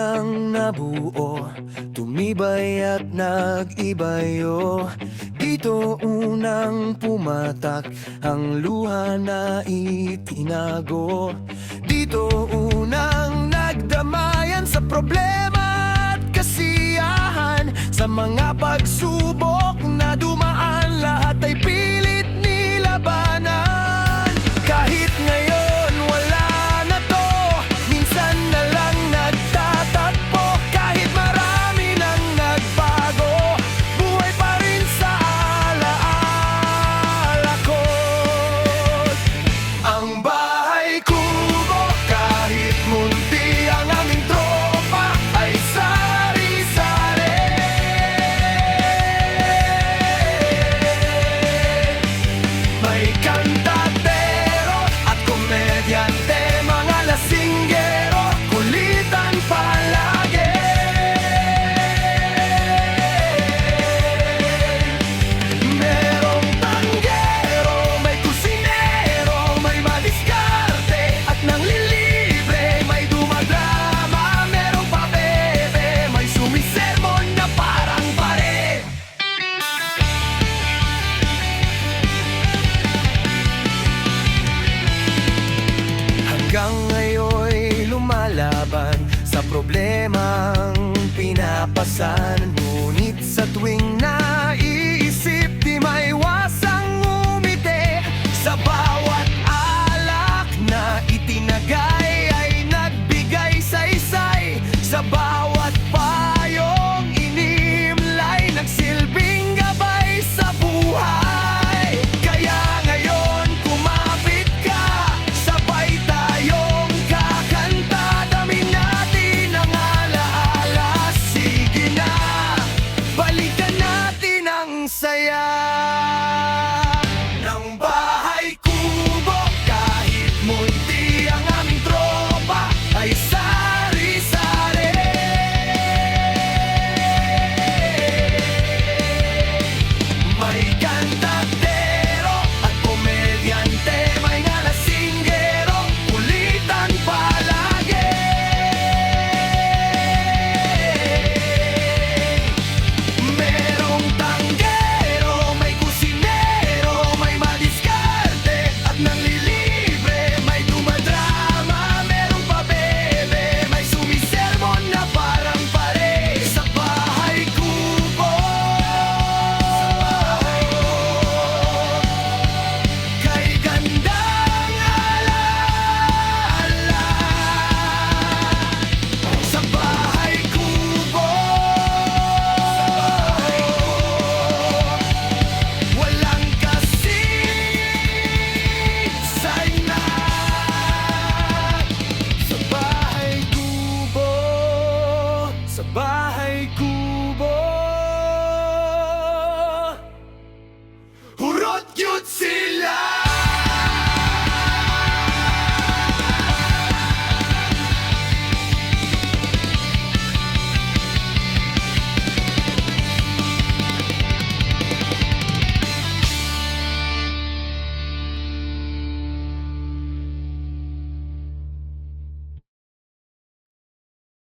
unang nabuo, tumibay at nag-ibayo. Dito unang pumatak ang luha na itinago. Dito unang nagdamayan sa problema at kasiyahan. Sa mga pagsubok na dumaan, lahat ay pilit nilabanan. Kahit ngayon wala na to, minsan na lang nagtatagpo. Kahit marami nang nagbago, buhay pa rin sa alaala ko ang bahay kubo. Kahit munti ang aming tropa ay sari-sari. May kantadero at komedyante, mga lasinggero, kulitan palagi. Merong tanggero, may kusinero, may madiskarte at nanglilibre. May dumadrama, merong pabebe, may sumisermon na parang pare. Hanggang ngayon'y lumalaban sa problemang pinapasan. Ngunit sa tuwing naiisip, di maiwasang ngumiti. Sa bawat alak na itinagay ay nagbigay saysay. Sa bawat payong inimlay, nagsilbing gabay sa buhay. Kaya ngayon kumapit ka, sabay tayong kakanta. Damin natin ang alaala, sige na, balikan natin ang saya ng bahay kubo. Kahit munti ang aming tropa ay sari-sari. May kantadero at komedyante, may nga lasinggero, kulitan palagi. Merong tanggero, may kusinero, may madiskarte at nanglilibre.